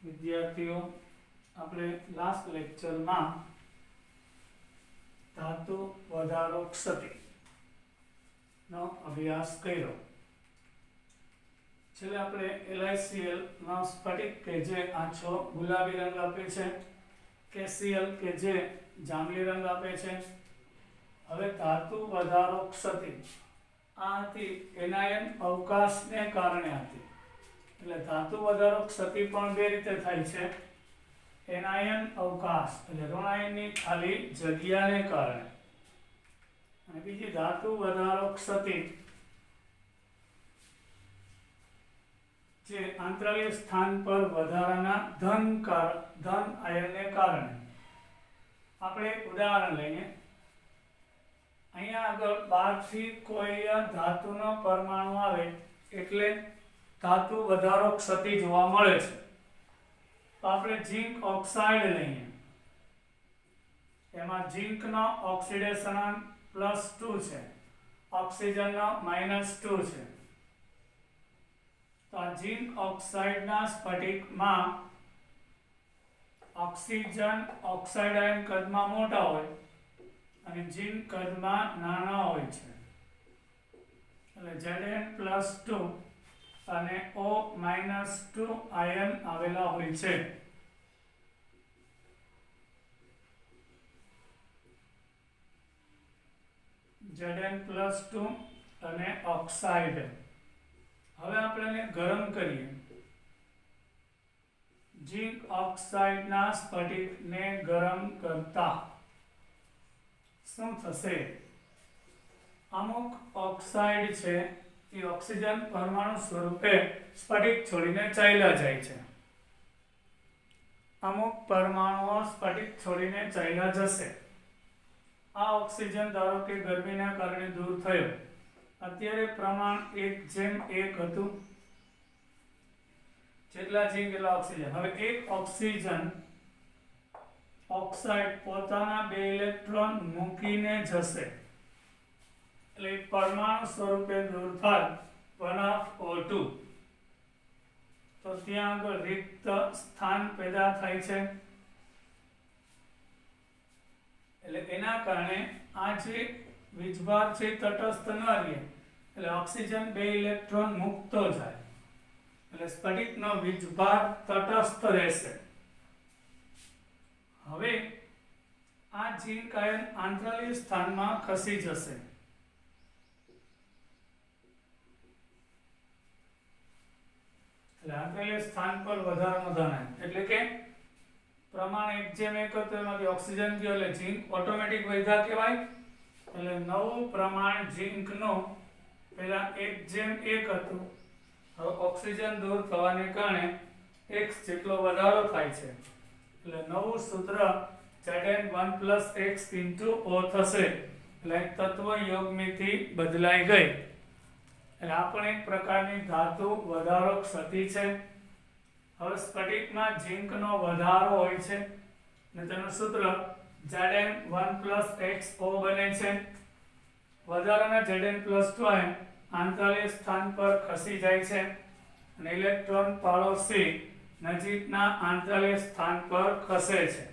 વિદ્યાર્થીઓ, આપણે લાસ્ટ લેક્ચરમાં ધાતુ વધારો ક્ષતિ નો અભ્યાસ કર્યો. છેલ્લે આપણે LiCl નો સ્ફટિક કે જે આછો ગુલાબી રંગ આપે છે, KCl કે જે જાંબલી રંગ આપે છે. હવે ધાતુ વધારો ક્ષતિ આ હતી એનાયન અવકાશને કારણે હતી. એટલે ધાતુ વધારો ક્ષતિ પણ બે રીતે થાય છે. એનાયન અવકાશ એટલે ઋણાયનની ખાલી જગ્યાને કારણે, અને બીજી ધાતુ વધારો ક્ષતિ જે આંતરિક સ્થાન પર વધારાના ધન આયનને કારણે. આપણે એક ઉદાહરણ લઈએ. અહીંયા આગળ બહારથી કોઈ ધાતુનો પરમાણુ આવે એટલે ધાતુ વધારો ક્ષતિ જોવા મળે છે. તો આપણે ઝિંક ઓક્સાઇડ લઈએ. એમાં ઝિંકનો ઓક્સિડેશન +2 છે, ઓક્સિજનનો -2 છે. તો આ ઝિંક ઓક્સાઇડના સ્ફટિકમાં ઓક્સિજન ઓક્સાઇડ આયન કદમાં મોટા હોય અને ઝિંક કદમાં નાના હોય છે. એટલે Zn+2 અને O-2 આયન આવેલા હોય છે. Zn+2 અને ઓક્સાઇડ. હવે આપણે એને ગરમ કરીએ. ઝિંક ઓક્સાઇડના સ્ફટિકને ગરમ કરતા શું થશે? અમુક ઓક્સાઇડ છે એ ઓક્સિજન પરમાણુ સ્વરૂપે સ્ફટિક છોડીને ચાલ્યા જાય છે. અમુક પરમાણુઓ સ્ફટિક છોડીને ચાલ્યા જશે. આ ઓક્સિજન ધારો કે ગરમીના કારણે દૂર થયો. અત્યારે પ્રમાણ 1:1 હતું. જેટલા ઝિંક એટલા ઓક્સિજન. હવે એક ઓક્સિજન ઓક્સાઇડ પોતાના 2 ઇલેક્ટ્રોન મૂકીને જશે એટલે પરમાણુ સ્વરૂપે દૂર થાય 1O2. તો ત્યાં આગળ રિક્ત સ્થાન પેદા થાય છે. એટલે એના કારણે આ જે વીજભાર છે તટસ્થ ન રહે એટલે ઓક્સિજન 2 ઇલેક્ટ્રોન મૂકતો જાય એટલે સ્ફટિકનો વીજભાર તટસ્થ રહેશે. હવે આ ઝિંક આયન આંતરિક સ્થાનમાં ખસી જશે. એટલે આંતરિક સ્થાન પર વધારાનો ધન આયન એટલે કે પ્રમાણ 1:1 હતું એમાંથી ઓક્સિજન ગયો એટલે ઝિંક ઓટોમેટિક વધ્યા કહેવાય. એટલે નવું પ્રમાણ ઝિંકનું પહેલા 1:1 હતું, હવે ઓક્સિજન દૂર થવાને કારણે x જેટલો વધારો થાય છે. એટલે નવું સૂત્ર Zn1+x * O થશે. એટલે તત્વ યોગમિતિ બદલાઈ ગઈ. એટલે આ પણ એક પ્રકારની ધાતુ વધારો ક્ષતિ છે. હવે સ્ફટિકમાં ઝિંકનો વધારો હોય છે અને તેનું સૂત્ર Zn1+xO બને છે. વધારાના Zn+2 આયન આંતરિક સ્થાન પર ખસી જાય છે અને ઇલેક્ટ્રોન પાડોશી નજીકના આંતરિક સ્થાન પર ખસે છે.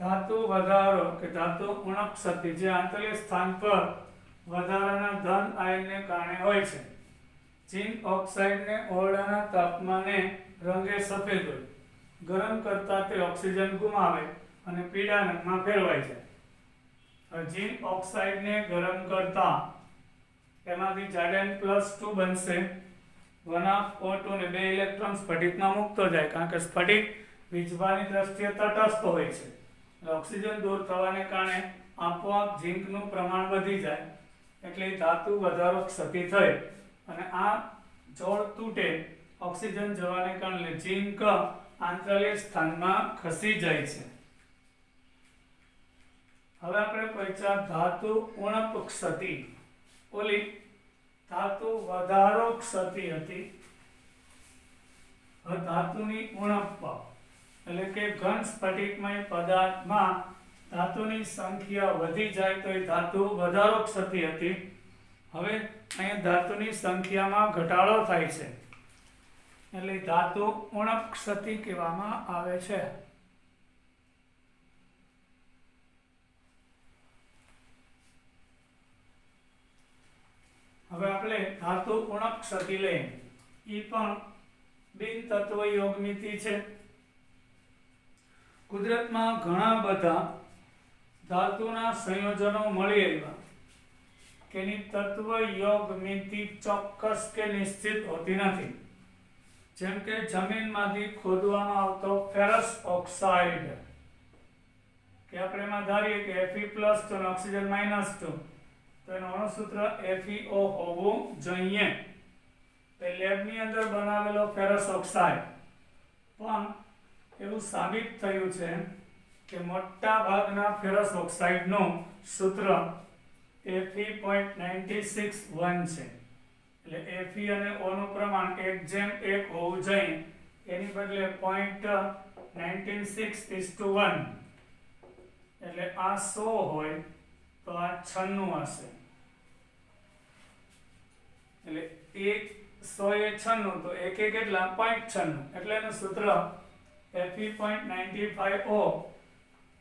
ધાતુ વધારો કે ધાતુ ઉણપ ક્ષતિ જે આંતરિક સ્થાન પર વધારાના ધન આયનને કારણે હોય છે. ઝિંક ઓક્સાઇડને ઓરડાના તાપમાને રંગે સફેદ હોય. ગરમ કરતા તે ઓક્સિજન ગુમાવે અને પીળા રંગમાં ફેરવાય છે. ઝિંક ઓક્સાઇડને ગરમ કરતા એમાંથી Zn+2 બનશે. 1O2 ને 2 ઇલેક્ટ્રોન સ્ફટિકમાં મૂકતો જાય કારણ કે સ્ફટિક વીજભારની દ્રષ્ટિએ તટસ્થ હોય છે. એટલે ઓક્સિજન દૂર થવાને કારણે આપોઆપ ઝિંકનું પ્રમાણ વધી જાય એટલે ધાતુ વધારો ક્ષતિ થઈ અને આ જોડ તૂટે. ઓક્સિજન જવાને કારણે ઝિંક આંતરિક સ્થાનમાં ખસી જાય છે. હવે આપણે પરીક્ષા ધાતુ ઉણપ ક્ષતિ. ઓલી ધાતુ વધારો ક્ષતિ હતી. હવે ધાતુની ઉણપ એટલે કે ઘન સ્ફટિકમય પદાર્થમાં ધાતુની સંખ્યા વધી જાય તો એ ધાતુ વધારો ક્ષતિ હતી. હવે અહીંયા ધાતુની સંખ્યામાં ઘટાડો થાય છે એટલે ધાતુ ઉણપ ક્ષતિ કહેવામાં આવે છે. હવે આપણે ધાતુ ઉણપ ક્ષતિ લઈએ. એ પણ બિન તત્વ યોગમિતિ છે. કુદરતમાં ઘણા બધા ધાતુના સંયોજનો મળી આવ્યા કે એની તત્વ યોગમિતિ ચોક્કસ કે નિશ્ચિત હોતી નથી. જેમ કે જમીનમાંથી ખોદવામાં આવતો ફેરસ ઓક્સાઇડ કે આપણે એમાં ધારીએ કે Fe+2 અને ઓક્સિજન -2 તો એનું અણુસૂત્ર FeO હોવું જોઈએ. તો લેબની અંદર બનાવેલો ફેરસ ઓક્સાઇડ પણ એવું સાબિત થયું છે કે મોટા ભાગના ફેરસ ઓક્સાઇડનું સૂત્ર Fe.961 છે. એટલે Fe અને O નું પ્રમાણ 1:1 હોવું જોઈએ. એની બદલે 0.961 એટલે આ 100 હોય તો આ 96 હશે. એટલે 100 એ 96 તો 1 કેટલા 0.96 એટલે એનું સૂત્ર Fe.95O.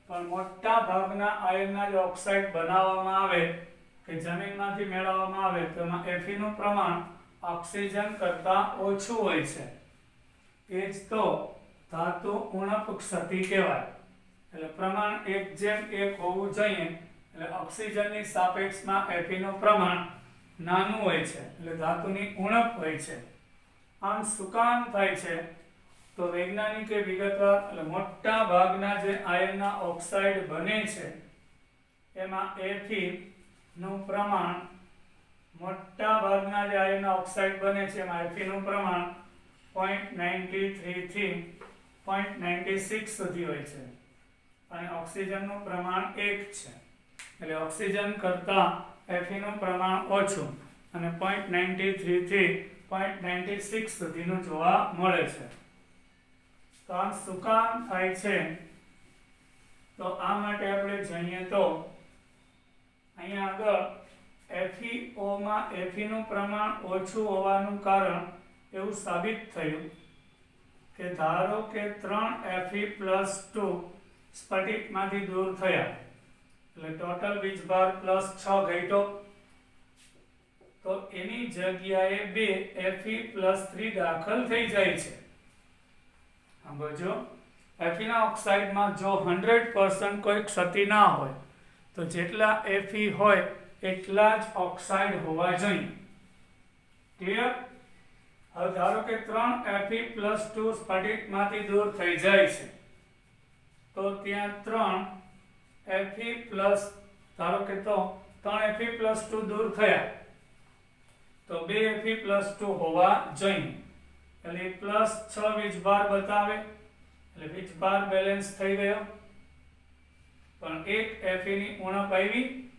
પણ મોટા ભાગના આયર્નના જે ઓક્સાઇડ બનાવવામાં આવે કે જમીનમાંથી મેળવવામાં આવે તો એમાં Fe નું પ્રમાણ ઓક્સિજન કરતાં ઓછું હોય છે. એ જ તો ધાતુ ઉણપ ક્ષતિ કહેવાય. એટલે પ્રમાણ 1:1 હોવું જોઈએ. એટલે ઓક્સિજનની સાપેક્ષમાં Fe નું પ્રમાણ નાનું હોય છે. એટલે ધાતુની ઉણપ હોય છે. આમ શું કામ થાય છે? તો વૈજ્ઞાનિકે વિગતવાર એટલે મોટા ભાગના જે આયર્નના ઓક્સાઇડ બને છે એમાં Fe નું પ્રમાણ મોટા ભાગના જે આયર્નના ઓક્સાઇડ બને છે એમાં Fe નું પ્રમાણ 0.93 થી 0.96 સુધી હોય છે અને ઓક્સિજનનું પ્રમાણ 1 છે. એટલે ઓક્સિજન કરતાં Fe નું પ્રમાણ ઓછું અને 0.93 થી 0.96 સુધીનું જોવા મળે છે. તો આમ શું કામ થાય છે? તો આ માટે આપણે જાણીએ તો અહીંયા આગળ FeO માં Fe નું પ્રમાણ ઓછું હોવાનું કારણ એવું સાબિત થયું કે ધારો કે 3 Fe+2 સ્ફટિકમાંથી દૂર થયા એટલે ટોટલ વીજભાર +6 ઘટ્યો. તો એની જગ્યાએ 2 Fe+3 દાખલ થઈ જાય છે. સમજો, Fe ના ઓક્સાઇડમાં જો 100% કોઈ ક્ષતિ ના હોય તો જેટલા Fe હોય એટલા જ ઓક્સાઇડ હોવા જોઈએ. ક્લિયર? હવે ધારો કે 3 Fe+2 સ્ફટિકમાંથી દૂર થઈ જાય છે તો ત્યાં 3 Fe+ ધારો કે તો 3 Fe+2 દૂર થયા તો 2 Fe+2 હોવા જોઈએ. એટલે +6 વીજભાર બતાવે એટલે વીજભાર બેલેન્સ થઈ ગયો. પણ એક Fe ની ઉણપ આવી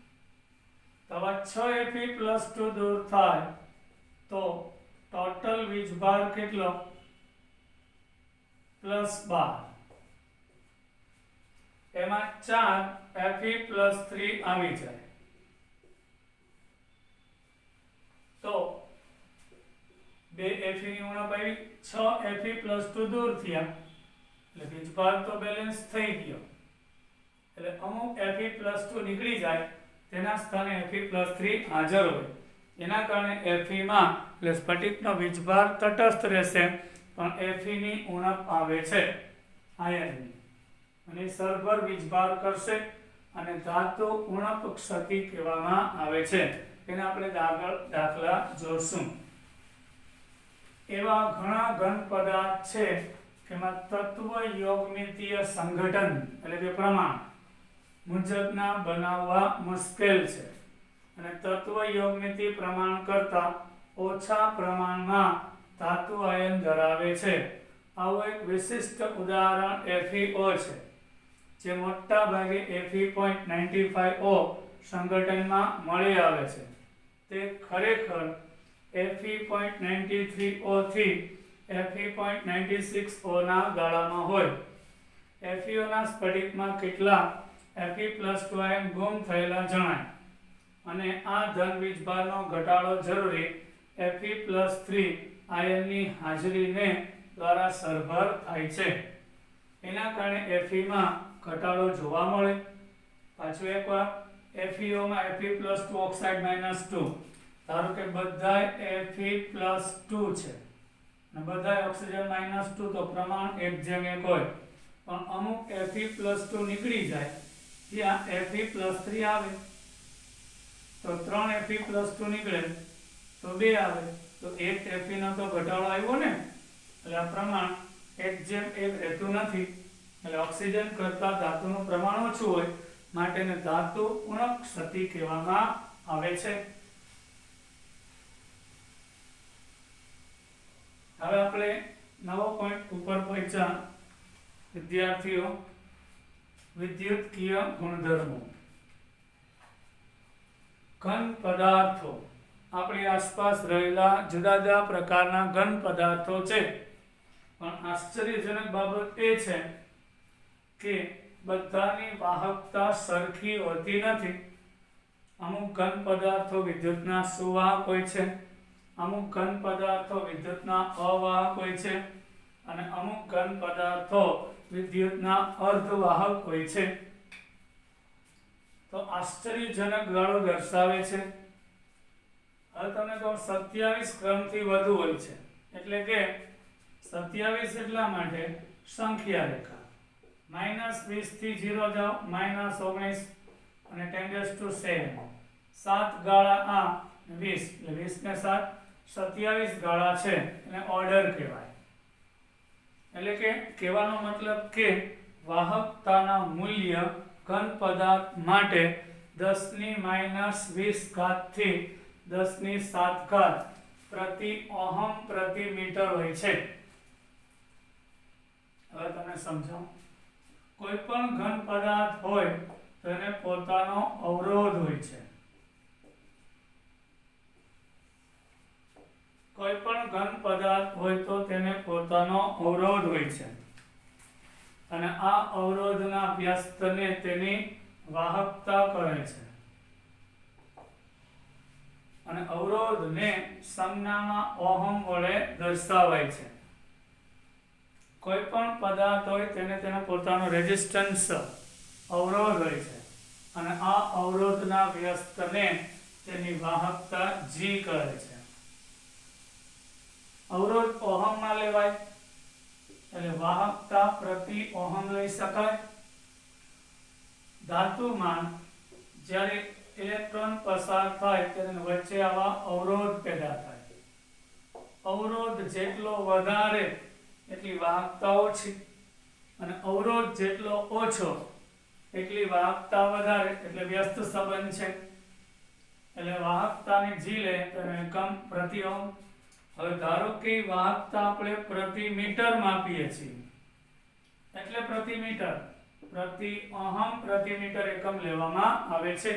તો આ 6 Fe+2 દૂર થાય તો ટોટલ વીજભાર કેટલો +12. એમાં 4 Fe+3 આવી જાય તો 2 Fe ની ઉણપ આવી, 6 Fe+2 દૂર થયા એટલે વીજભાર તો બેલેન્સ થઈ ગયો. એટલે અમુક Fe+2 નીકળી જાય તેના સ્થાને Fe+3 હાજર હોય. એના કારણે Fe માં એટલે સ્ફટિકનો વીજભાર તટસ્થ રહેશે પણ Fe ની ઉણપ આવે છે આયર્નની અને સરભર વીજભાર કરશે અને ધાતુ ઉણપ ક્ષતિ કહેવામાં આવે છે. એને આપણે દાખલા જોશું. એવા ઘણા ઘન પદાર્થ છે જેમાં તત્વ યોગમિતીય સંઘટન એટલે કે પ્રમાણ મુજબના બનાવવા મુશ્કેલ છે અને તત્વ યોગમિતિ પ્રમાણ કરતાં ઓછા પ્રમાણમાં ધાતુ આયન ધરાવે છે. આવું એક વિશિષ્ટ ઉદાહરણ FeO છે જે મોટા ભાગે Fe.95O સંગઠનમાં મળી આવે છે. તે ખરેખર Fe.93O થી Fe.96O ના ગાળામાં હોય. FeO ના સ્ફટિકમાં કેટલા Fe+2 આયન ગુમ થયેલા જણાય અને આ ધન વીજભારનો ઘટાડો જરૂરી Fe+3 આયનની હાજરીને દ્વારા સરભર થાય છે. એના કારણે Fe માં ઘટાડો જોવા મળે. પાછું એકવાર FeO માં Fe+2 ઓક્સાઇડ -2. ધારો કે બધાય Fe+2 છે અને બધાય ઓક્સિજન -2 તો પ્રમાણ 1:1 હોય. પણ અમુક Fe+2 નીકળી જાય ત્યાં Fe+3 આવે તો 3 Fe+2 નીકળે તો 2 આવે તો 1 Fe નો તો ઘટાડો આવ્યો ને. એટલે આ પ્રમાણ 1:1 રહેતું નથી. એટલે ઓક્સિજન કરતાં ધાતુનું પ્રમાણ ઓછું હોય માટે એને ધાતુ ઉણપ ક્ષતિ કહેવામાં આવે છે. હવે આપણે નવો પોઈન્ટ ઉપર પહોંચ્યા વિદ્યાર્થીઓ, વિદ્યુતકીય ગુણધર્મો. ઘન પદાર્થો આપણી આસપાસ રહેલા જુદા જુદા પ્રકારના ઘન પદાર્થો છે. પણ આશ્ચર્યજનક બાબત એ છે કે બધાની વાહકતા સરખી હોતી નથી. અમુક ઘન પદાર્થો વિદ્યુતના સુવાહક હોય છે, અમુક ઘન પદાર્થો વિદ્યુતના અવાહક હોય છે અને અમુક ઘન પદાર્થો વિદ્યુતના અર્ધવાહક હોય છે. તો આશ્ચર્યજનક ગાળો દર્શાવે છે. હવે તમને કહું 27 ક્રમથી વધુ હોય છે. એટલે કે 27 એટલા માટે સંખ્યા રેખા -20 થી 0 જાઓ -19 અને 10⁻⁷ 7 ગાળા આ 20 એટલે 20 ને 7 27 ગાળા છે એને ઓર્ડર કહેવાય. એટલે કે કહેવાનો મતલબ કે વાહકતાના મૂલ્ય ઘન પદાર્થ માટે 10⁻20 થી 10⁷ પ્રતિ ઓહમ પ્રતિ મીટર હોય છે. હવે તમે સમજો, કોઈ પણ ઘન પદાર્થ હોય તો એને પોતાનો અવરોધ હોય છે. કોઈ પણ ઘન પદાર્થ હોય તો તેને પોતાનો અવરોધ હોય છે અને આ અવરોધના વ્યસ્તને તેની વાહકતા કહે છે. અને અવરોધને સંજ્ઞામાં ઓહમ વડે દર્શાવાય છે. કોઈ પણ પદાર્થ હોય તેને તેનો પોતાનો રેઝિસ્ટન્સ અવરોધ હોય છે અને આ અવરોધના વ્યસ્તને તેની વાહકતા G કહે છે. અવરોધ ઓહમમાં લેવાય એટલે વાહકતા પ્રતિ ઓહમ લઈ શકાય. ધાતુમાં જ્યારે ઇલેક્ટ્રોન પસાર થાય ત્યારે વચ્ચે આવા અવરોધ પેદા થાય. અવરોધ જેટલો વધારે એટલી વાહકતા ઓછી અને અવરોધ જેટલો ઓછો એટલી વાહકતા વધારે, એટલે વ્યસ્ત સંબંધ છે. એટલે વાહકતાની G લે તો એકમ પ્રતિ ઓહમ. હવે ધારો કે વાહકતા આપણે પ્રતિ મીટર માપીએ છીએ એટલે પ્રતિ મીટર, પ્રતિ ઓહમ પ્રતિ મીટર એકમ લેવામાં આવે છે.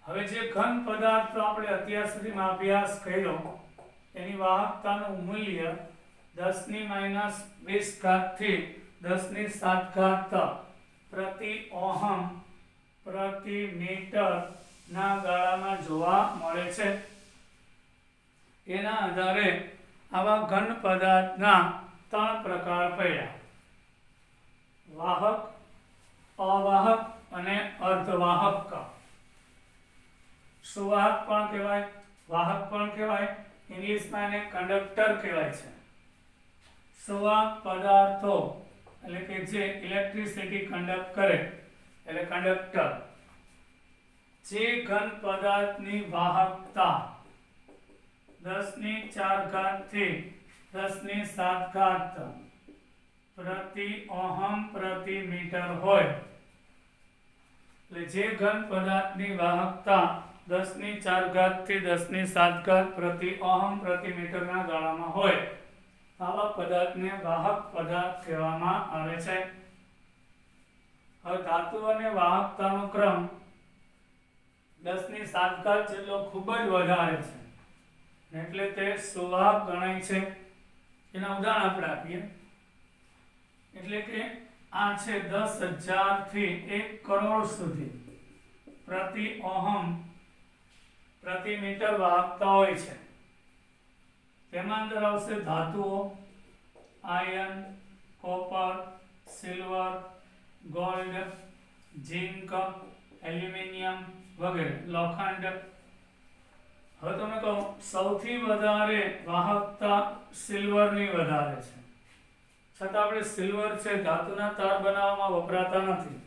હવે જે ઘન પદાર્થો આપણે અત્યાર સુધીમાં અભ્યાસ કર્યો એની વાહકતાનું મૂલ્ય 10⁻20 થી 10⁷ પ્રતિ ઓહમ પ્રતિ મીટર ના ગાળામાં જોવા મળે છે. એના આધારે આવા ઘન પદાર્થના 3 પ્રકાર પડ્યા: વાહક, અવાહક અને અર્ધવાહક. સુવાહક પણ કહેવાય, વાહક પણ કહેવાય. ઇંગ્લિશમાં એને કંડક્ટર કહેવાય છે. સુવાહક પદાર્થો એટલે કે જે ઇલેક્ટ્રિસિટી કન્ડક્ટ કરે એટલે કંડક્ટર. જે ઘન પદાર્થની વાહકતા 10⁴ થી 10⁷ પ્રતિ ઓહમ પ્રતિ મીટર હોય, એટલે જે ઘન પદાર્થની વાહકતા 10⁴ થી 10⁷ પ્રતિ ઓહમ પ્રતિ મીટરના ગાળામાં હોય આવા પદાર્થને વાહક પદાર્થ કહેવામાં આવે છે. હવે ધાતુ અને વાહકતાનો ક્રમ 10⁷ જેટલો ખૂબ જ વધારે છે એટલે તે સુવાહક ગણાય છે. એના ઉદાહરણ આપણે આપીએ. એટલે કે આ છે 10,000 થી 1 કરોડ સુધી પ્રતિ ઓહમ પ્રતિ મીટર વાહકતા હોય છે. તેમાં અંદર આવશે ધાતુઓ iron, copper, silver, gold, zinc, aluminium વગેરે, લોખંડ. હવે તમે કહો સૌથી વધારે વાહકતા સિલ્વરની વધારે છે, છતાં આપણે સિલ્વર છે ધાતુના તાર બનાવવામાં વપરાતા નથી,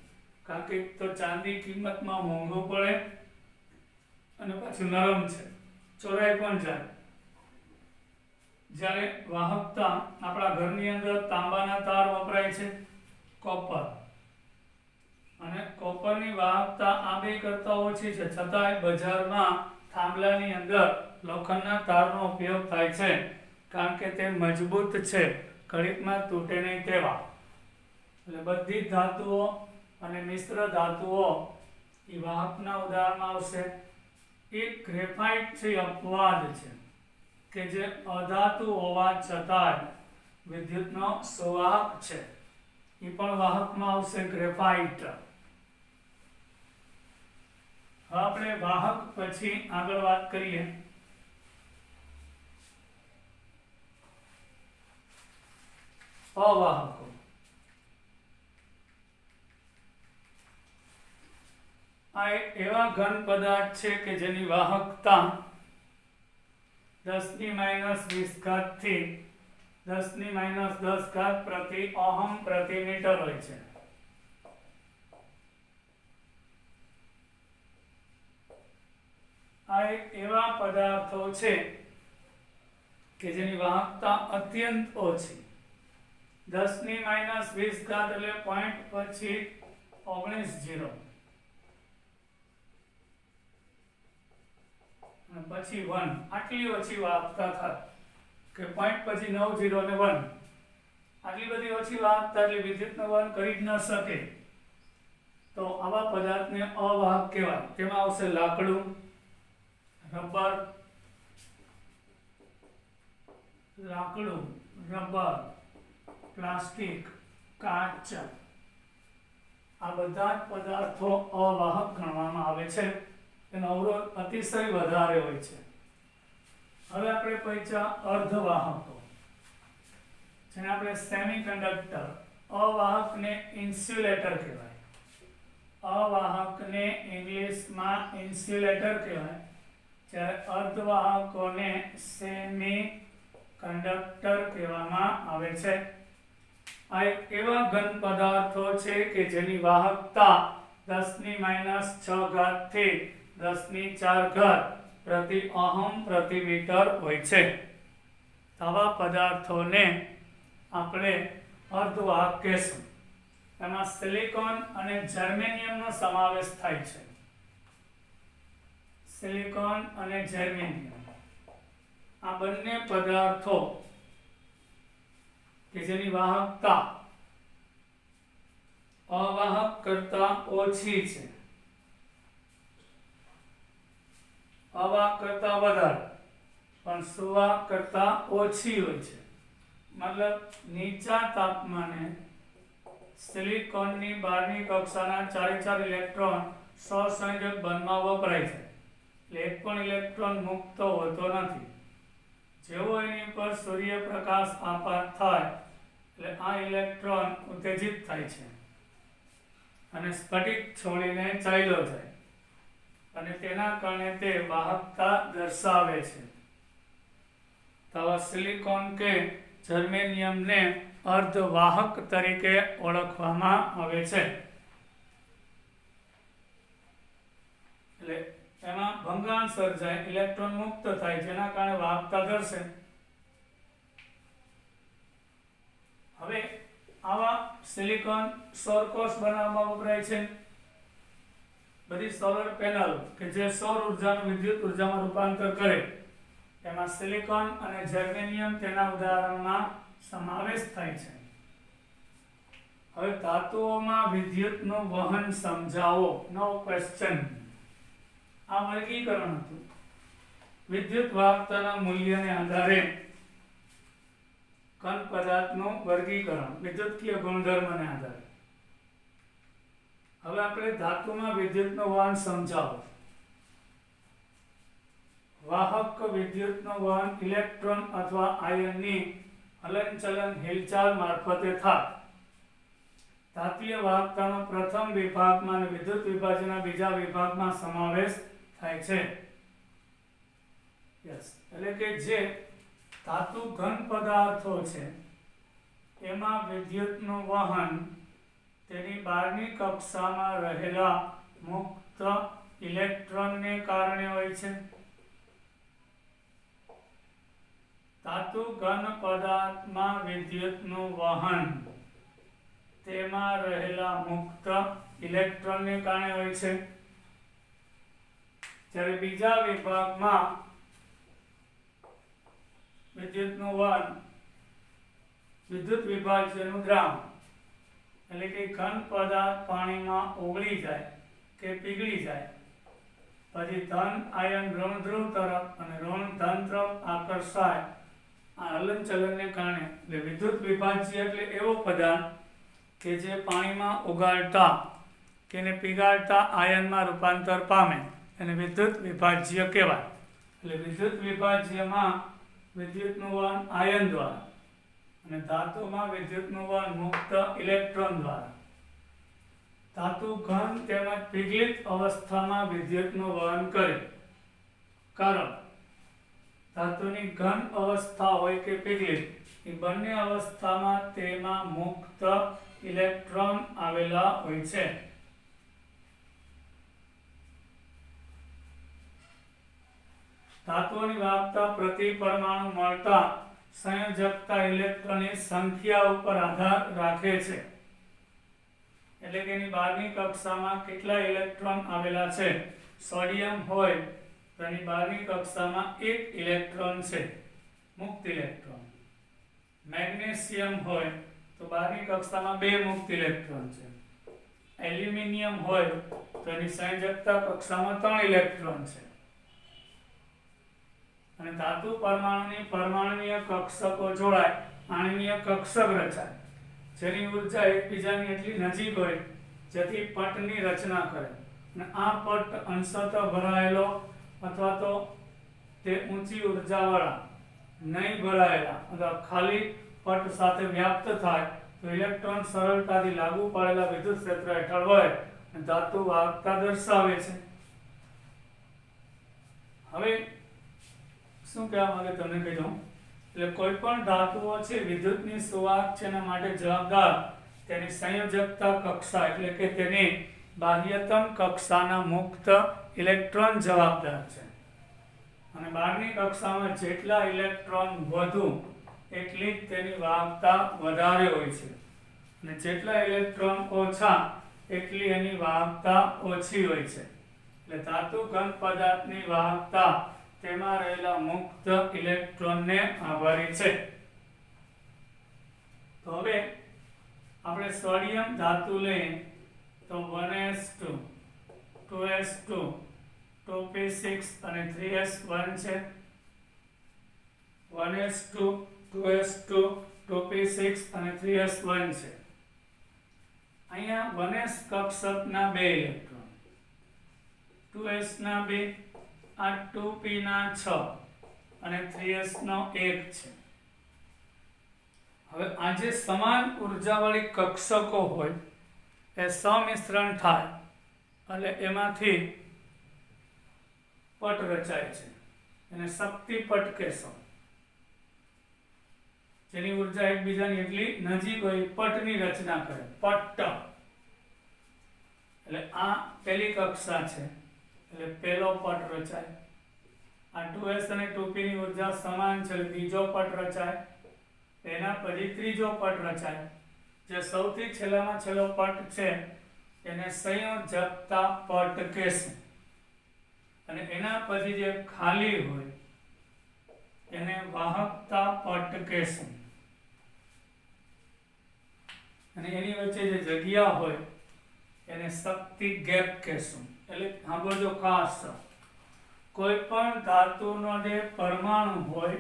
કારણ કે તો ચાંદી કિંમતમાં મોંઘું પડે અને પાછું નરમ છે, ચોરાઈ પણ જાય. જ્યારે વાહકતા આપણા ઘરની અંદર તાંબાના તાર વપરાય છે, કોપર, અને કોપરની વાહકતા આ બે કરતા ઓછી છે, છતાંય બજારમાં થાંભલાની અંદર લોખંડના તારનો ઉપયોગ થાય છે, કારણ કે તે મજબૂત છે, ઘડીકમાં તૂટે નહીં તેવા. એટલે બધી ધાતુઓ અને મિશ્ર ધાતુઓ એ વાહકના ઉદાહરણમાં આવશે. એક ગ્રેફાઇટ છે અપવાદ છે કે જે અધાતુ હોવા છતાં વિદ્યુતનો સુવાહક છે, એ પણ વાહકમાં આવશે, ગ્રેફાઇટ. આપણે વાહક પછી આગળ વાત કરીએ. અવાહકો. આ એક એવા ઘન પદાર્થ છે કે જેની વાહકતા 10⁻20 થી 10⁻10 પ્રતિ ઓહમ પ્રતિ મીટર હોય છે. આ એક એવા પદાર્થો છે કે જેની વાહકતા અત્યંત ઓછી, 10⁻20 એટલે પોઈન્ટ પછી 19 0 અને પછી 1, આટલી ઓછી વાહકતા થાય કે પોઈન્ટ પછી 9 0 અને 1, આટલી બધી ઓછી વાહકતા એટલે વિદ્યુતનો વહન કરી જ ન શકે, તો આવા પદાર્થને અવાહક કહેવાય. તેમાં આવશે લાકડું, રબર, પ્લાસ્ટિક, કાચ, આ બધા જ પદાર્થો અવાહક ગણવામાં આવે છે. તેનો અવરોધ અતિશય વધારે હોય છે. હવે આપણે પહોંચ્યા અર્ધવાહકો, જેને આપણે સેમિકન્ડક્ટર. અવાહકને ઇન્સ્યુલેટર કહેવાય. અવાહકને ઇંગ્લિશમાં ઇન્સ્યુલેટર કહેવાય, જ્યારે અર્ધવાહકોને સેમી કંડક્ટર કહેવામાં આવે છે. આ એક એવા ઘન પદાર્થો છે કે જેની વાહકતા 10⁻6 થી 10⁴ પ્રતિ ઓહમ પ્રતિ મીટર હોય છે. આવા પદાર્થોને આપણે અર્ધવાહક કહેશું. એમાં સિલિકોન અને જર્મેનિયમનો સમાવેશ થાય છે. સિલિકોન અને જર્મેનિયમ, આ બંને પદાર્થો કે જેની વાહકતા અવાહક કરતા ઓછી છે, અવાહક કરતા વધારે, પણ સુવાહક કરતા ઓછી હોય છે. મતલબ નીચા તાપમાને સિલિકોનની બહારની કક્ષાના 4 ઇલેક્ટ્રોન સહસંયોજક બંધમાં વપરાય છે, એટલે એક પણ ઇલેક્ટ્રોન મુક્ત હોતો નથી. જેવો એની પર સૂર્યપ્રકાશ આપાત થાય એટલે આ ઇલેક્ટ્રોન ઉત્તેજિત થાય છે અને સ્ફટિક છોડીને ચાલ્યો જાય, અને તેના કારણે તે વાહકતા દર્શાવે છે. તો આવા સિલિકોન કે જર્મેનિયમને અર્ધવાહક તરીકે ઓળખવામાં આવે છે. એટલે એમાં ભંગાણ સર્જાય, ઇલેક્ટ્રોન મુક્ત થાય, જેના કારણે વાહકતા દર્શે. હવે આવા સિલિકોન સૌર કોષ બનાવવામાં વપરાય છે. બધી સોલર પેનલ કે જે સૌર ઉર્જાનું વિદ્યુત ઉર્જામાં રૂપાંતર કરે, એમાં સિલિકોન અને જર્મેનિયમ તેના ઉદાહરણમાં સમાવેશ થાય છે. હવે ધાતુઓમાં વિદ્યુતનું વહન સમજાવો, નો ક્વેશ્ચન. આ વર્ગીકરણ હતું. વિદ્યુત વાહકતાના મૂલ્યને આધારે ઘન પદાર્થનું વર્ગીકરણ વિદ્યુતીય ગુણધર્મને આધારે. હવે આપણે ધાતુમાં વિદ્યુતનું વહન સમજાવો. વાહક વિદ્યુતનું વહન ઇલેક્ટ્રોન અથવા આયનની હલનચલન હિલચાલ મારફતે થાય. તાપીય વાહકતાનો પ્રથમ વિભાગમાં અને વિદ્યુત વિભાજનના બીજા વિભાગમાં સમાવેશ થાય છે. એટલે કે જે ધાતુ ઘન પદાર્થો છે એમાં વિદ્યુતનું વહન તેની બહારની કક્ષામાં રહેલા મુક્ત ઇલેક્ટ્રોનને કારણે હોય છે. ધાતુ ઘન પદાર્થમાં વિદ્યુતનું વહન તેમાં રહેલા મુક્ત ઇલેક્ટ્રોનને કારણે હોય છે. જ્યારે બીજા વિભાગમાં વિદ્યુતનું વહન વિદ્યુત વિભાજ્યનું દ્રાવણ એટલે કે ઘન પદાર્થ પાણીમાં ઓગળી જાય કે પીગળી જાય પછી ધન આયન ઋણ ધ્રુવ તરફ અને ઋણ ધન તરફ આકર્ષાય. આ હલનચલનને કારણે એટલે વિદ્યુત વિભાજ્ય એટલે એવો પદાર્થ કે જે પાણીમાં ઓગાળતા કે એને પીગાળતા આયનમાં રૂપાંતર પામે એને વિદ્યુત વિભાજ્ય કહેવાય. એટલે વિદ્યુત વિભાજ્યમાં વિદ્યુતનું વહન આયન દ્વારા અને ધાતુમાં વિદ્યુતનું વહન મુક્ત ઇલેક્ટ્રોન દ્વારા. ધાતુ ઘન તેમજ પીગલિત અવસ્થામાં વિદ્યુતનું વહન કરે. કારણ ધાતુની ઘન અવસ્થા હોય કે પીગલિત એ બંને અવસ્થામાં તેમાં મુક્ત ઇલેક્ટ્રોન આવેલા હોય છે. ધાતુઓની વાહકતા પ્રતિ પરમાણુ મળતા સંયોજકતા ઇલેક્ટ્રોનની સંખ્યા ઉપર આધાર રાખે છે. એટલે કે એની બહારની કક્ષામાં કેટલા ઇલેક્ટ્રોન આવેલા છે. સોડિયમ હોય તો એની બહારની કક્ષામાં 1 ઇલેક્ટ્રોન છે, મુક્ત ઇલેક્ટ્રોન. મેગ્નેશિયમ હોય તો બહારની કક્ષામાં 2 મુક્ત ઇલેક્ટ્રોન છે. એલ્યુમિનિયમ હોય તો એની સંયોજકતા કક્ષામાં 3 ઇલેક્ટ્રોન છે. અને ધાતુ પરમાણુની પરમાણુીય કક્ષકો જોડાય, આણ્વીય કક્ષક રચાય, જેની ઉર્જા એકબીજાની એટલી નજીક હોય જેથી પટની રચના કરે. અને આ પટ અંશતઃ ભરાયેલો અથવા તો તે ઊંચી ઉર્જાવાળા નહીં ભરાયેલા અથવા ખાલી પટ સાથે વ્યાપ્ત થાય તો ઇલેક્ટ્રોન સરળતાથી લાગુ પાડેલા વિદ્યુત ક્ષેત્ર હેઠળ હોય અને ધાતુ વાહકતા દર્શાવે છે. હવે શું કહેવા માંગે તમને કહી દઉં. એટલે કોઈ પણ ધાતુઓ છે વિદ્યુતની સુવાહક છે એના માટે જવાબદાર તેની સંયોજકતા કક્ષા એટલે કે તેની બાહ્યતમ કક્ષાના મુક્ત ઇલેક્ટ્રોન જવાબદાર છે. અને બહારની કક્ષામાં જેટલા ઇલેક્ટ્રોન વધુ એટલી જ તેની વાહકતા વધારે હોય છે અને જેટલા ઇલેક્ટ્રોન ઓછા એટલી એની વાહકતા ઓછી હોય છે. એટલે ધાતુ ઘન પદાર્થની વાહકતા તેમાં રહેલા મુક્ત ઇલેક્ટ્રોનને આભારી છે. તો હવે આપણે સોડિયમ ધાતુ લઈએ તો 1s2 2s2 2p6 અને 3s1 છે. 1s2 2s2 2p6 અને 3s1 છે. અહીંયા 1s કક્ષકના 2 ઇલેક્ટ્રોન, 2s ના 2, આ 2p ના 6 અને 3s નો 1 છે. હવે આ જે સમાન ઉર્જાવાળી કક્ષકો હોય એ સમિશ્રણ થાય એટલે એમાંથી પટ રચાય છે. એને શક્તિ પટ કહેશો. જેની ઉર્જા એકબીજાની એટલી નજીક હોય પટની રચના કરે, પટ્ટ. એટલે આ પહેલી કક્ષા છે એટલે પહેલો પટ રચાય. આ 2s અને 2p ની ઉર્જા સમાન છે એટલે બીજો પટ રચાય. એના પછી ત્રીજો પટ રચાય. જે સૌથી છેલ્લામાં છેલ્લો પટ છે એને સંયોજકતા પટ કહેશે. અને એના પછી જે ખાલી હોય એને વાહકતા પટ કહેશે. અને એની વચ્ચે જે જગ્યા હોય એને શક્તિ ગેપ કહેશું. એટલે સાંભળજો ખાસ, કોઈ પણ ધાતુનો જે પરમાણુ હોય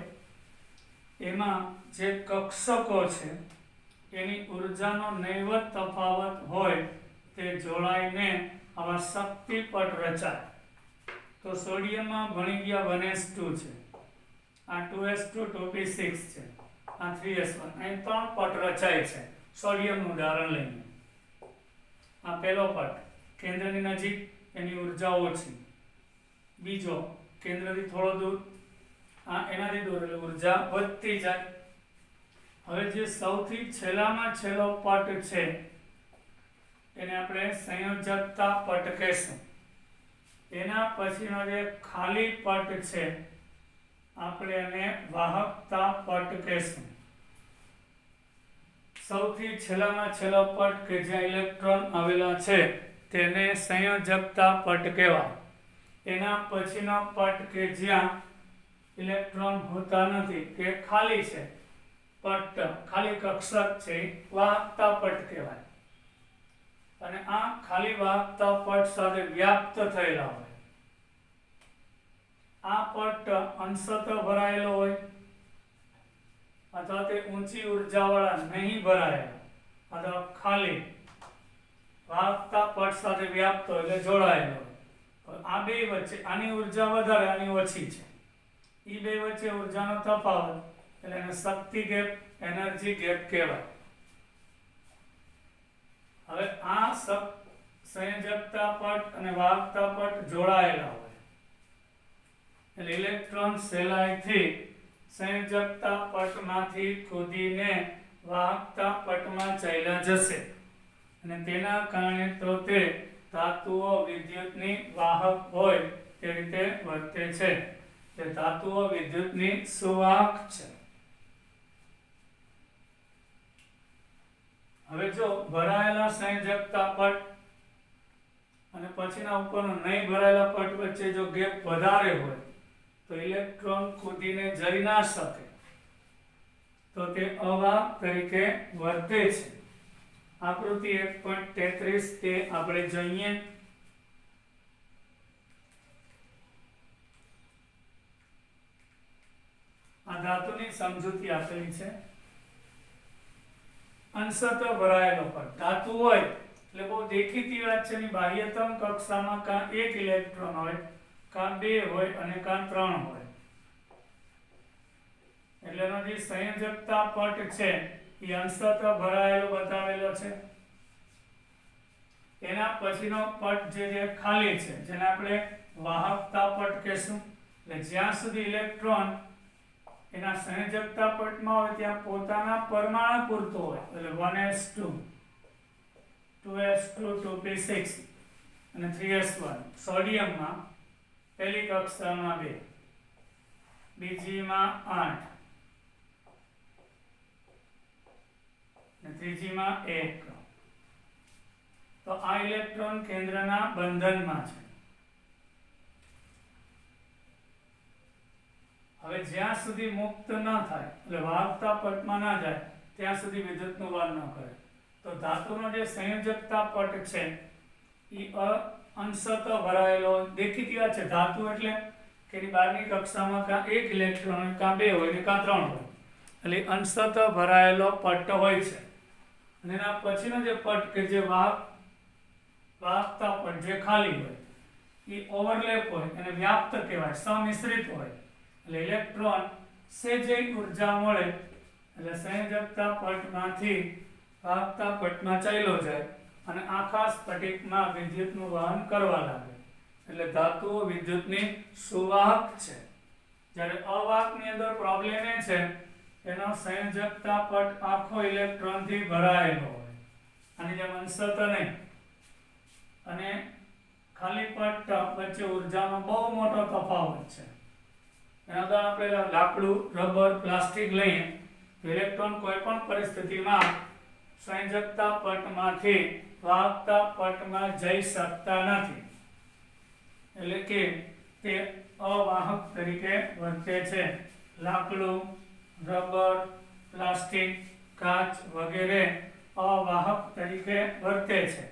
એમાં જે કક્ષકો છે એની ઉર્જાનો નૈવત તફાવત હોય તે જોડાઈને આવા શક્તિપટ રચાય. તો સોડિયમમાં ભણી ગયા 1s2 છે, આ 2s2 2p6 છે, આ 3s1, અહીં 3 પટ રચાય છે સોડિયમનું ઉદાહરણ લઈને. આ પહેલો પટ કેન્દ્રની નજીક, એની ઉર્જા ઓછી. બીજો કેન્દ્રથી થોડો દૂર, આ એનાથી દૂર, એટલે ઉર્જા વધતી જાય. હવે જે સૌથી છેલ્લામાં છેલ્લો પટ છે એને આપણે સંયોજકતા પટ કહેશું. એના પછીનો જે ખાલી પટ છે આપણે એને વાહકતા પટ કહેશું. સૌથી છેલ્લામાં છેલ્લો પટ કે જ્યાં ઇલેક્ટ્રોન આવેલા છે તેને સંયોજકતા પટ કહેવાય. એના પછીનો પટ કે જ્યાં ઇલેક્ટ્રોન હોતા નથી, કે ખાલી છે પટ, ખાલી કક્ષક છે, વાહકતા પટ કહેવાય. અને આ ખાલી વાહકતા પટ સાથે વ્યાપ્ત થયેલા હોય. આ પટ અંશતઃ ભરાયેલો હોય અથવા તે ઊંચી ઉર્જાવાળા નહીં ભરાયેલા અથવા ખાલી વાહકતા પટ સાથે વ્યાપ્ત હોય એટલે જોડાયેલો હોય. આ બે વચ્ચે આની ઉર્જા વધારે, આની ઓછી છે, એ બે વચ્ચે ઉર્જાનો તફાવત એટલે એને શક્તિ ગેપ, એનર્જી ગેપ કહેવાય. હવે આ સંયોજકતા પટ અને વાહકતા પટ જોડાયેલા હોય એટલે ઇલેક્ટ્રોન સહેલાઈથી સંયોજકતા પટમાંથી કૂદીને વાહકતા પટમાં ચાલ્યા જશે અને તેના કારણે તો તે ધાતુઓ વિદ્યુતની વાહક હોય તે રીતે વર્તે છે. તે ધાતુઓ વિદ્યુતની સુવાહક છે. હવે જો ભરાયેલા સંયોજકતા પટ અને પછીના ઉપરનો નહીં ભરાયેલા પટ વચ્ચે જો ગેપ વધારે હોય તો ઇલેક્ટ્રોન કૂદીને જઈ ના શકે, તો તે અવાહક તરીકે વર્તે છે. આકૃતિ 1.33 તે આપણે જોઈએ. આ ધાતુની સમજૂતી આપેલી છે. અંશતઃ ભરાયેલો પટ ધાતુ હોય એટલે બહુ દેખીતી વાત છે, એની બાહ્યતમ કક્ષામાં કાં એક ઇલેક્ટ્રોન હોય, કાં બે હોય અને કાં ત્રણ હોય. એટલે એનો જે સંયોજકતા પટ છે એ અંશતઃ ભરાયેલો બતાવેલો છે. એના પછીનો પટ જે ખાલી છે જેને આપણે વાહકતા પટ કહેશું. એટલે જ્યાં સુધી ઇલેક્ટ્રોન એના સંયોજકતા પટમાં હોય ત્યાં પોતાના પરમાણુ પૂરતો હોય, એટલે 1s2 2s2 2p6 અને 3s1. સોડિયમમાં પહેલી કક્ષામાં 2, બીજીમાં 8 અને ત્રીજીમાં 1. તો આ ઇલેક્ટ્રોન કેન્દ્રના બંધનમાં છે. હવે જ્યાં સુધી મુક્ત ન થાય એટલે વાહકતા પટમાં ના જાય ત્યાં સુધી વિદ્યુતનું વહન ન કરે. તો ધાતુનો જે સંયોજકતા પટ છે એ અંશતઃ ભરાયેલો દેખીતી વાત છે. ધાતુ એટલે કે એની બહારની કક્ષામાં કાં એક ઇલેક્ટ્રોન હોય, કાં બે હોય ને કાં ત્રણ હોય, એટલે અંશતઃ ભરાયેલો પટ હોય છે. અને એના પછીનો જે પટ કે જે વાહકતા પટ જે ખાલી હોય એ ઓવરલેપ હોય, એને વ્યાપ્ત કહેવાય, સમિશ્રિત હોય. એટલે ઇલેક્ટ્રોન સહેજે ઉર્જા મળે એટલે સંયોજકતા પટમાંથી વાહકતા પટમાં ચાલ્યો જાય અને આખા સ્ફટિકમાં વિદ્યુતનું વહન કરવા લાગે. એટલે ધાતુઓ વિદ્યુતની સુવાહક છે. જ્યારે અવાહકની અંદર પ્રોબ્લેમ એ છે એનો સંયોજકતા પટ આખો ઇલેક્ટ્રોનથી ભરાયેલો હોય, આની જેમ અંશતઃ નહીં. અને ખાલી પટ વચ્ચે ઉર્જાનો બહુ મોટો તફાવત છે. એના દ્વારા આપણે લાકડું, રબર, પ્લાસ્ટિક લઈએ તો ઇલેક્ટ્રોન કોઈ પણ પરિસ્થિતિમાં સંયોજકતા પટમાંથી વાહકતા પટમાં જઈ શકતા નથી, એટલે કે તે અવાહક તરીકે વર્તે છે. લાકડું, રબર, પ્લાસ્ટિક, કાચ વગેરે અવાહક તરીકે વર્તે છે.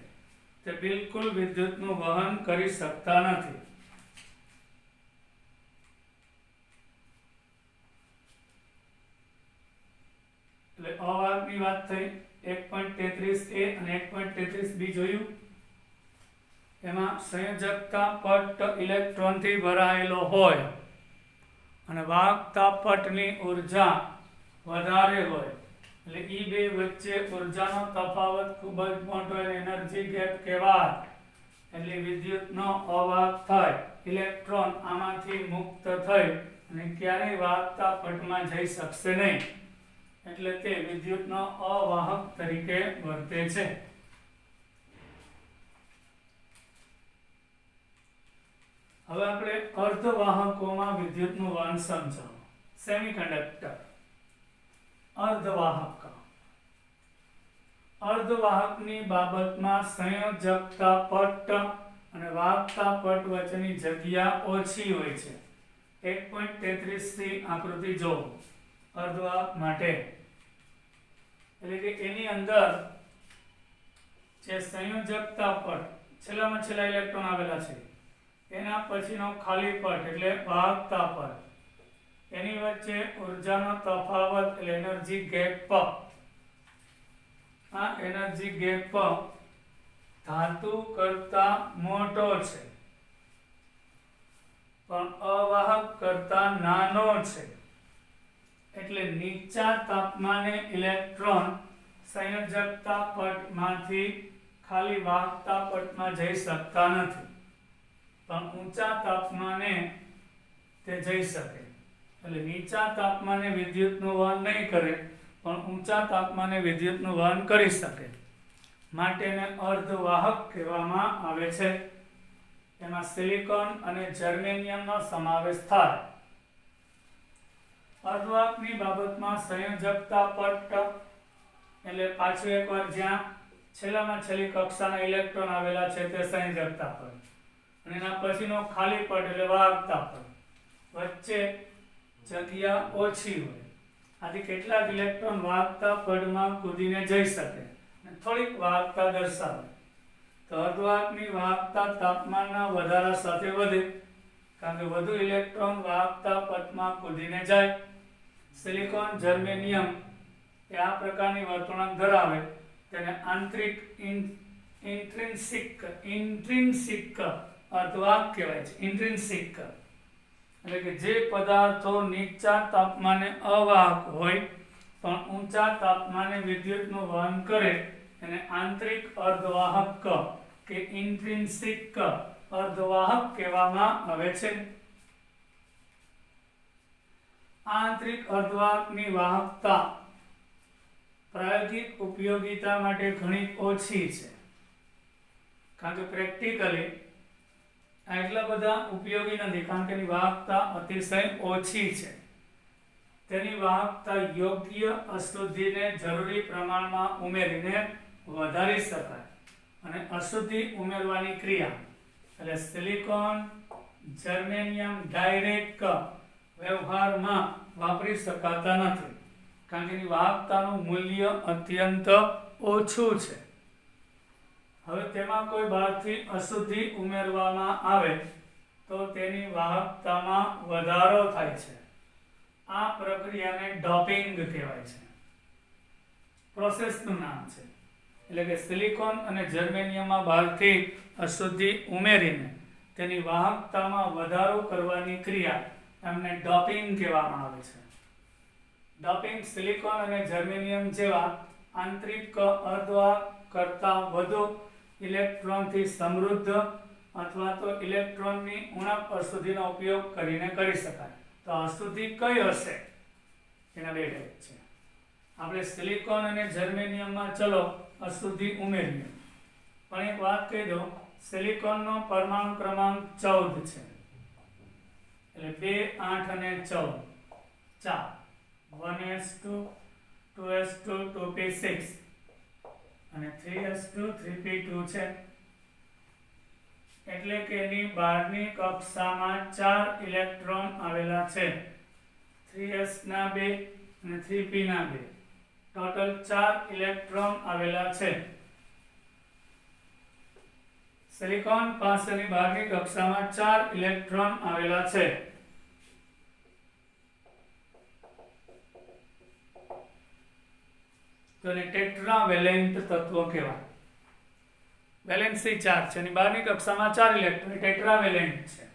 તે બિલકુલ વિદ્યુતનું વહન કરી શકતા નથી. એટલે અવાહકની વાત થઈ. 1.33a અને 1.33b જોયું. એમાં સંયોજકતા પટ ઇલેક્ટ્રોનથી ભરાયેલો હોય અને વાહકતા પટની ઉર્જા વધારે હોય, એટલે ઈ બે વચ્ચે ઉર્જાનો તફાવત ખૂબ જ મોટો હોય, એનર્જી ગેપ કહેવાય. એટલે વિદ્યુતનો અવાહક થાય, ઇલેક્ટ્રોન આમાંથી મુક્ત થઈ અને ક્યારેય વાહકતા પટમાં જઈ શકશે નહીં, એટલે તે વિદ્યુતનો અવાહક તરીકે વર્તે છે. હવે આપણે અર્ધવાહકોમાં વિદ્યુતનું વહન સમજાવો. સેમિકન્ડક્ટર, અર્ધવાહક. અર્ધવાહકની બાબતમાં સંયોજકતા પટ અને વાહકતા પટ વચ્ચેની જગ્યા ઓછી હોય છે. 1.33 થી આકૃતિ જોવો અર્ધવાહક માટે. એટલે કે એની અંદર જે સંયોજકતા પટ, છેલ્લામાં છેલ્લા ઇલેક્ટ્રોન આવેલા છે, એના પછીનો ખાલી પટ એટલે વાહકતા પટ, એની વચ્ચે ઉર્જાનો તફાવત એટલે એનર્જી ગેપ. આ એનર્જી ગેપ ધાતુ કરતા મોટો છે પણ અવાહક કરતા નાનો છે. એટલે નીચા તાપમાને ઇલેક્ટ્રોન સંયોજકતા પટમાંથી ખાલી વાહકતા પટમાં જઈ શકતા નથી, પણ ઊંચા તાપમાને તે જઈ શકે. એટલે નીચા તાપમાને વિદ્યુતનું વહન નહીં કરે પણ ઊંચા તાપમાને વિદ્યુતનું વહન કરી શકે, માટે એને અર્ધવાહક કહેવામાં આવે છે. એમાં સિલિકોન અને જર્મેનિયમનો સમાવેશ થાય. અર્ધવાહકની બાબતમાં સંયોજકતા પટ એટલે પાછું એકવાર જ્યાં છેલ્લામાં છેલ્લી કક્ષાના ઇલેક્ટ્રોન આવેલા છે તે સંયોજકતા પટ, અને એના પછીનો ખાલી પટ એટલે વાહકતા પટ, વચ્ચે જગ્યા ઓછી હોય. આથી કેટલાક ઇલેક્ટ્રોન વાહકતા પટમાં કૂદીને જઈ શકે અને થોડીક વાહકતા દર્શાવે. તો અર્ધવાહકની વાહકતા તાપમાનના વધારા સાથે વધે, કારણ કે વધુ ઇલેક્ટ્રોન વાહકતા પટમાં કૂદીને જાય. સિલિકોન, જર્મેનિયમ એ આ પ્રકારની વર્તણૂક ધરાવે, તેને આંતરિક ઇન્ટ્રિન્સિક અર્ધવાહક કહેવાય છે. ઇન્ટ્રિન્સિક એટલે કે જે પદાર્થો નીચા તાપમાને અવાહક હોય પણ ઊંચા તાપમાને વિદ્યુતનું વહન કરે એને આંતરિક અર્ધવાહક કે ઇન્ટ્રિન્સિક અર્ધવાહક કહેવામાં આવે છે. આંતરિક અર્ધવાહકની વાહકતા પ્રાયોગિક ઉપયોગિતા માટે ઘણી ઓછી છે, કારણ કે પ્રેક્ટિકલી એટલા બધા ઉપયોગી નથી, કારણ કે એની વાહકતા અતિશય ઓછી છે. તેની વાહકતા યોગ્ય અશુદ્ધિને જરૂરી પ્રમાણમાં ઉમેરીને વધારી શકાય, અને અશુદ્ધિ ઉમેરવાની ક્રિયા એટલે સિલિકોન, જર્મેનિયમ ડાયરેક્ટ વ્યવહારમાં વાપરી શકાતા નથી, કારણ કે એની વાહકતાનું મૂલ્ય અત્યંત ઓછું છે. હવે તેમાં કોઈ બહારથી અશુદ્ધિ ઉમેરવામાં આવે તો તેની વાહકતામાં વધારો થાય છે. આ પ્રક્રિયાને ડોપિંગ કહેવાય છે. પ્રોસેસનું નામ છે. એટલે કે સિલિકોન અને જર્મેનિયમમાં બહારથી અશુદ્ધિ ઉમેરીને તેની વાહકતામાં વધારો કરવાની ક્રિયા એમને ડોપિંગ કહેવામાં આવે છે. ડોપિંગ સિલિકોન અને જર્મેનિયમ જેવા આંતરિક અર્ધવાહક કરતાં વધુ ઇલેક્ટ્રોનથી સમૃદ્ધ અથવા તો ઇલેક્ટ્રોનની ઉણપ અશુદ્ધિનો ઉપયોગ કરીને કરી શકાય. તો અશુદ્ધિ કઈ હશે? એના બે ટાઈપ છે. આપણે સિલિકોન અને જર્મેનિયમમાં ચલો અશુદ્ધિ ઉમેરીએ, પણ એક વાત કહી દો, સિલિકોનનો પરમાણુ ક્રમાંક 14 છે, એટલે 2, 8 અને 14 4 1s2 2s2 2p6 અને 3s2 3p2 છે. એટલે કે એની બહારની કક્ષામાં 4 ઇલેક્ટ્રોન આવેલા છે. 3s ના 2 અને 3p ના 2, ટોટલ 4 ઇલેક્ટ્રોન આવેલા છે. સિલિકોન પાસેની બહારની કક્ષામાં 4 ઇલેક્ટ્રોન આવેલા છે. તો એને ટેટ્રાવેલેન્ટ તત્વ કહેવાય. વેલેન્સી 4 છે, એની બહારની કક્ષામાં 4 ઇલેક્ટ્રોન ટેટ્રાવેલેન્ટ છે.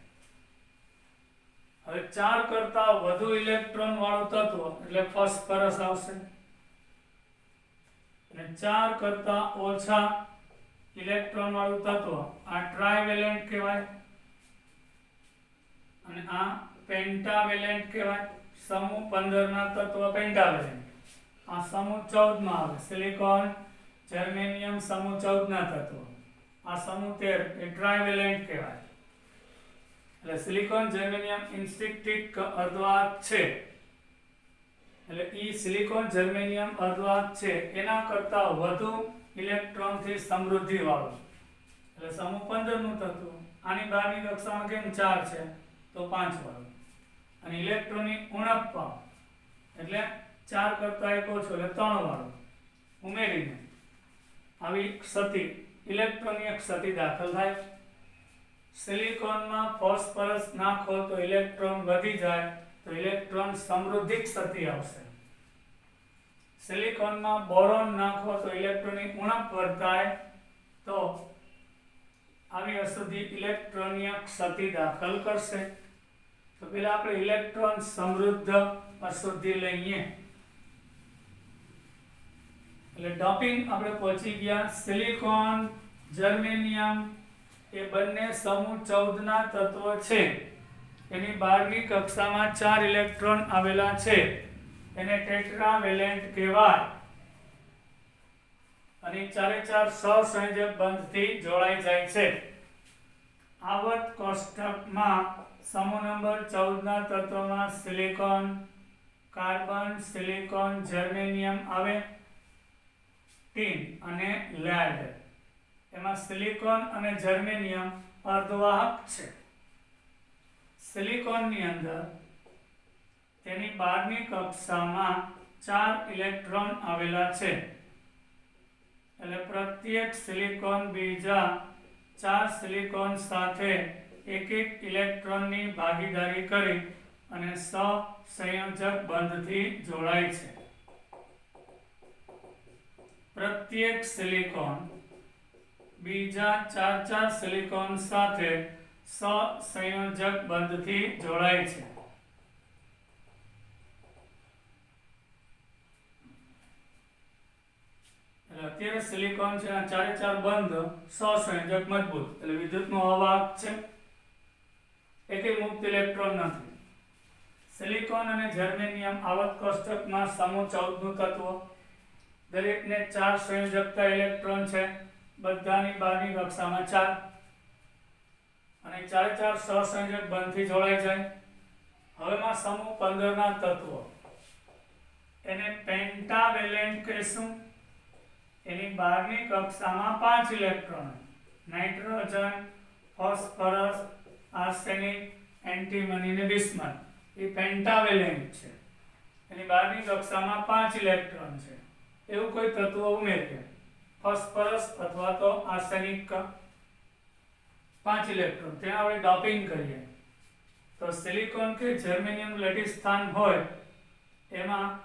હવે 4 કરતા વધુ ઇલેક્ટ્રોન વાળું તત્વ એટલે ફોસ્ફરસ આવશે, અને 4 કરતા ઓછા ઇલેક્ટ્રોન વાળું તત્વ આ ટ્રાઇવેલેન્ટ કહેવાય, અને આ પેન્ટાવેલેન્ટ કહેવાય. સમૂહ 15 ના તત્વ પેન્ટાવેલેન્ટ. આ સમૂહ 14 માં આવે સિલિકોન જર્મેનિયમ સમૂહ 14 ના તત્વો. આ સમૂહ 13 એ ટ્રાઇવેલેન્ટ કહેવાય. એટલે સિલિકોન જર્મેનિયમ ઇન્સ્ટિક્ટિક અર્ધવાહક છે, એટલે સિલિકોન જર્મેનિયમ અર્ધવાહક છે એના કરતા વધુ ઇલેક્ટ્રોન થી સમૃદ્ધિ વાળું, એટલે સમૂહ 15 નું તત્વ. આની બહારની કક્ષામાં કેમ 4 છે તો 5 વાળું, અને ઇલેક્ટ્રોનની ઉણપ એટલે 4 કરતા એક ઓછો એટલે 3 વાળું ઉમેરીને આવી ક્ષતિ ઇલેક્ટ્રોનની ક્ષતિ દાખલ થાય. સિલિકોનમાં ફોસ્ફરસ નાખો તો ઇલેક્ટ્રોન વધી જાય તો ઇલેક્ટ્રોન સમૃદ્ધિ ક્ષતિ આવશે. સિલિકોનમાં બોરોન નાખો તો ઇલેક્ટ્રોનની ઉણપ વર્તાય તો આવી અશુદ્ધિ ઇલેક્ટ્રોનીય ક્ષતિ દાખલ કરશે. તો પેલા આપણે ઇલેક્ટ્રોન સમૃદ્ધ અશુદ્ધિ લઈએ, એટલે ડોપિંગ આપણે પહોંચી ગયા. સિલિકોન જર્મેનિયમ એ બંને સમૂહ 14 ના તત્વો છે, એની બહારની કક્ષામાં 4 ઇલેક્ટ્રોન આવેલા છે, એને ટેટ્રાવેલેન્ટ કહેવાય, અને ચારે ચાર સહસંયોજક બંધથી જોડાઈ જાય છે. આવર્ત કોષ્ટકમાં સમૂહ નંબર 14 ના તત્વોમાં સિલિકોન, કાર્બન, સિલિકોન, જર્મેનિયમ આવે, ટીન અને લેડ. એમાં સિલિકોન અને જર્મેનિયમ અર્ધવાહક છે. સિલિકોનની અંદર તેની બહારની કક્ષામાં 4 ઇલેક્ટ્રોન આવેલા છે, એટલે પ્રત્યેક સિલિકોન બીજા 4 સિલિકોન સાથે એક એક ઇલેક્ટ્રોનની ભાગીદારી કરી અને સહસંયોજક બંધથી જોડાય છે. પ્રત્યેક સિલિકોન બીજા 4 સિલિકોન સાથે સહસંયોજક બંધથી જોડાય છે. અત્યારે સિલિકોન છે, આ ચારે ચાર બંધ સહસંયોજક મજબૂત, એટલે વિદ્યુતનો અવાહક છે, એકેય મુક્ત ઇલેક્ટ્રોન નથી. સિલિકોન અને જર્મેનિયમ આવર્ત કોષ્ટકમાં સમૂહ 14 નું તત્વ, દરેકને 4 સંયોજકતા ઇલેક્ટ્રોન છે, બધાની બહારની કક્ષામાં 4, અને ચારે ચાર સહસંયોજક બંધથી જોડાઈ જાય. હવેમાં સમૂહ 15 ના તત્વો, એને પેન્ટાવેલેન્ટ કહીશું. એની બહારની કક્ષામાં 5 electron, nitrogen, phosphorus, arsenic, antimony અને બિસ્મથ, એ પેન્ટાવેલેન્ટ છે. એની બહારની કક્ષામાં 5 ઇલેક્ટ્રોન છે. એવું કોઈ તત્વ ઉમેરીએ, ફોસ્ફરસ અથવા તો આર્સેનિક, 5 ઇલેક્ટ્રોન, ત્યાં આપણે ડોપિંગ કરીએ તો સિલિકોન કે જર્મેનિયમ લટિસ સ્થાન હોય એમાં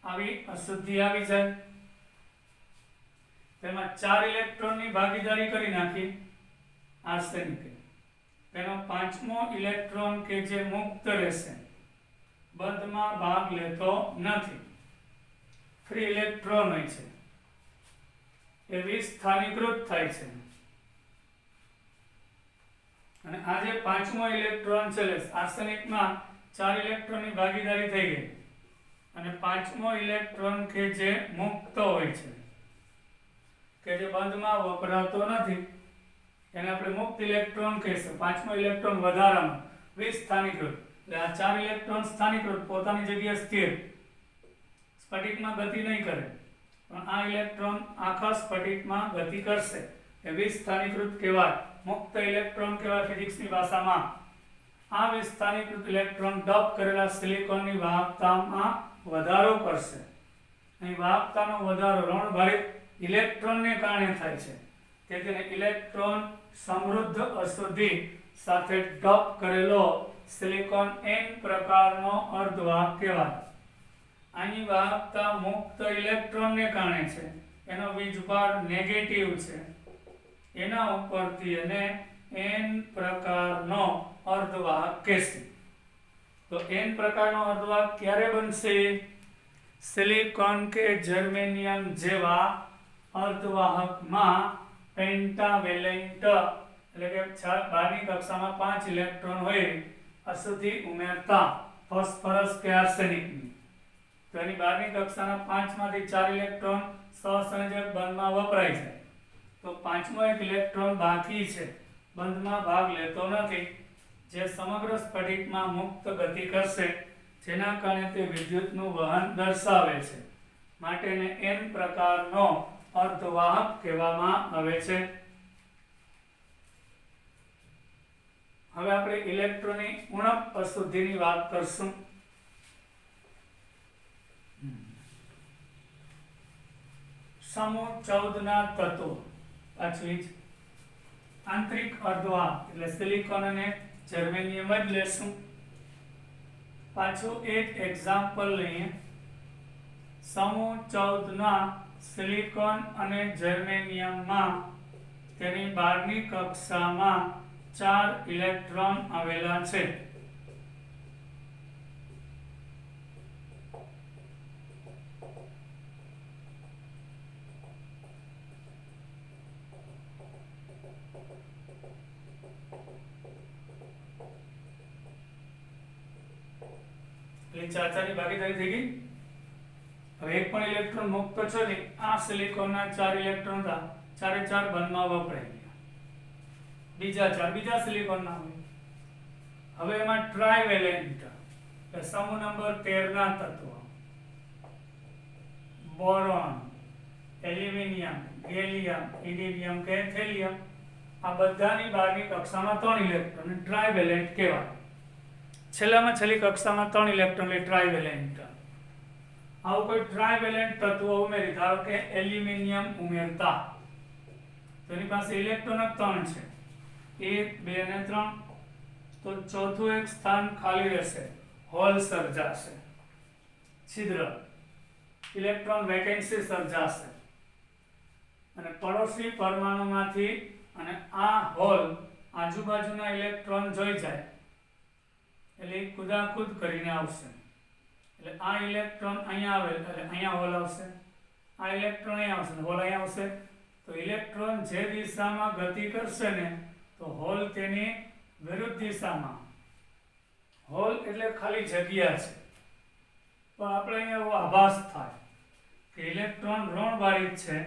આવી અશુદ્ધિ આવી જાય. તેમાં 4 ઇલેક્ટ્રોનની ભાગીદારી કરી નાખી આર્સેનિક. તેનો 5મો ઇલેક્ટ્રોન કે જે મુક્ત રહેશે, બંધમાં ભાગ લેતો નથી, ફ્રી ઇલેક્ટ્રોન હોય છે, એ વિસ્થાનીકૃત થાય છે. અને આ જે 5મો ઇલેક્ટ્રોન છે, આર્સેનિકમાં 4 ઇલેક્ટ્રોનની ભાગીદારી થઈ ગઈ, અને 5મો ઇલેક્ટ્રોન કે જે મુક્ત હોય છે, કે જે બંધમાં વપરાતો નથી, એને આપણે મુક્ત ઇલેક્ટ્રોન કહીશું. 5મો ઇલેક્ટ્રોન વધારામાં વિસ્થાનીકૃત, એટલે આ 4 ઇલેક્ટ્રોન સ્થાનીકૃત, પોતાની જગ્યાએ સ્થિર, સ્ફટિકમાં ગતિ નહીં કરે, પણ આ ઇલેક્ટ્રોન આખા સ્ફટિકમાં ગતિ કરશે, એ વિસ્થાનીકૃત કહેવાય, મુક્ત ઇલેક્ટ્રોન કહેવાય ફિઝિક્સની ભાષામાં. આ વિસ્થાનીકૃત ઇલેક્ટ્રોન ડોપ કરેલા સિલિકોનની વાહકતામાં વધારો કરશે. અહીં વાહકતાનો વધારો ઋણભારિત ઇલેક્ટ્રોનને કારણે થાય છે, તેથી તેને ઇલેક્ટ્રોન સમૃદ્ધ અશુદ્ધિ સાથે ડોપ કરેલો સિલિકોન N પ્રકારનો અર્ધવાહક કહેવાય. આની વાહકતા મુક્ત ઇલેક્ટ્રોનને કારણે છે, એનો વીજભાર નેગેટિવ છે, એના ઉપરથી એને n પ્રકારનો અર્ધવાહક કહેશું. તો n પ્રકારનો અર્ધવાહક ક્યારે બનશે? સિલિકોન કે જર્મેનિયમ જેવા અર્ધવાહકમાં પેન્ટાવેલેન્ટ એટલે કે 12ની કક્ષામાં 5 ઇલેક્ટ્રોન હોય અશુદ્ધિ ઉમેરતા ફોસ્ફરસ કે આર્સેનિકની. તો એની 12ની કક્ષાના 5 માંથી 4 ઇલેક્ટ્રોન સહસંયોજક બંધમાં વપરાય છે. તો 5મો એક ઇલેક્ટ્રોન બાકી છે, બંધમાં ભાગ લેતો નથી, જે સમગ્ર સ્ફટિકમાં મુક્ત ગતિ કરશે, જેના કારણે તે વિદ્યુતનું વહન દર્શાવે છે. માટે એને n પ્રકારનો અર્ધવાહક કહેવામાં આવે છે. હવે આપણે ઇલેક્ટ્રોનની ઉણપ અશુદ્ધિની વાત કરશું. સમૂહ 14 ના તત્વો પાછું જ આંતરિક અર્ધવાહક એટલે સિલિકોન અને જર્મેનિયમ જ લેશું. પાછું એક એક્ઝામ્પલ લઈએ. સમૂહ 14 ના સિલિકોન અને જર્મેનિયમમાં તેની 12ની કક્ષામાં 4 ઇલેક્ટ્રોન આવેલા છે. ચાચાની ભાગીદારી થઈ ગઈ. હવે એક પણ ઇલેક્ટ્રોન મુક્ત છે ને, આ સિલિકોનના 4 ઇલેક્ટ્રોન હતા, 4 4 બંધમાં વપરાઈ ગયા. બીજા 4 બીજા સિલિકોનના હોય. હવે એમાં ટ્રાઇવેલેન્ટ એટલે સમૂહ નંબર 13 ના તત્વો બોરોન, એલ્યુમિનિયમ, ગેલિયમ, ઇરિડિયમ કે થેલિયમ, આ બધાની 12ની કક્ષામાં 3 ઇલેક્ટ્રોન ટ્રાઇવેલેન્ટ કહેવાય. છેલ્લામાં છેલ્લી કક્ષામાં 3 ઇલેક્ટ્રોન એટલે ટ્રાઇવેલેન્ટ. આવું કોઈ ટ્રાઇવેલેન્ટ તત્વો ઉમેરી, ધારો કે એલ્યુમિનિયમ ઉમેરતા, તો એની પાસે ઇલેક્ટ્રોન જ 3 છે, 1 2 અને 3. તો ચોથું એક સ્થાન ખાલી રહેશે, હોલ સર્જાશે, છિદ્ર, ઇલેક્ટ્રોન વેકેન્સી સર્જાશે, અને પડોશી પરમાણુમાંથી અને આ હોલ આજુબાજુના ઇલેક્ટ્રોન જોઈ જાય એટલે કુદાકુદ કરીને આવશે. એટલે આ ઇલેક્ટ્રોન અહીંયા આવે એટલે અહીંયા હોલ આવશે, આ ઇલેક્ટ્રોન અહીંયા આવશે, હોલ અહીંયા આવશે. તો ઇલેક્ટ્રોન જે દિશામાં ગતિ કરશે ને, તો હોલ તેની વિરુદ્ધ દિશામાં. હોલ એટલે ખાલી જગ્યા છે, પણ આપણે અહીંયા એવો આભાસ થાય કે ઇલેક્ટ્રોન ઋણભારિત છે,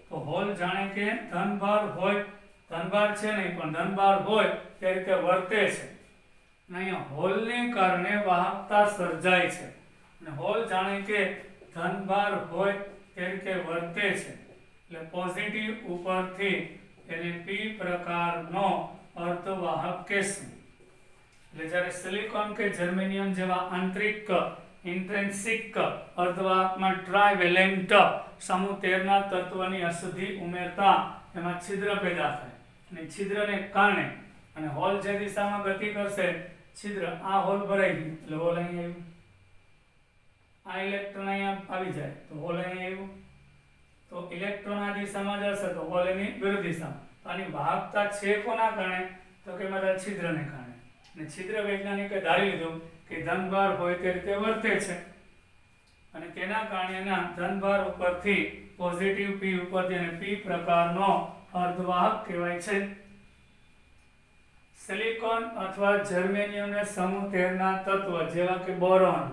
તો હોલ જાણે કે ધનભાર હોય, ધનભાર છે નહીં પણ ધનભાર હોય તે રીતે વર્તે છે. અહીંયા હોલને કારણે વાહકતા સર્જાય છે, અને હોલ જાણે કે ધનભાર હોય તે રીતે વર્તે છે. એટલે પોઝિટિવ ઉપરથી એને p પ્રકારનો અર્ધવાહક કહેશું. એટલે જ્યારે સિલિકોન કે જર્મેનિયમ જેવા આંતરિક ઇન્ટ્રિન્સિક અર્ધવાહકમાં ટ્રાઇવેલેન્ટ સમૂહ 13 ના તત્વની અશુદ્ધિ ઉમેરતા એમાં છિદ્ર પેદા થાય, અને છિદ્રને કારણે અને હોલ જે દિશામાં ગતિ કરશે, છિદ્ર આ હોલ ભરાઈ ગયું એટલે હોલ અહીં આવ્યું, આ ઇલેક્ટ્રોન અહીંયા આવી જાય તો હોલ અહીં આવ્યું. તો ઇલેક્ટ્રોન આ દિશામાં જશે તો હોલ એની વિરુદ્ધ દિશામાં. આની વાહકતા છે કોના કારણે? તો કે મારા છિદ્રને કારણે. અને છિદ્ર વૈજ્ઞાનિકે ધારી લીધું કે ધનભાર હોય તે રીતે વર્તે છે, અને તેના કારણે એના ધનભાર ઉપરથી પોઝિટિવ p ઉપરથી અને p પ્રકારનો અર્ધવાહક કહેવાય છે. સિલિકોન અથવા જર્મેનિયમને સમૂહ 13 ના તત્વ જેવા કે બોરોન,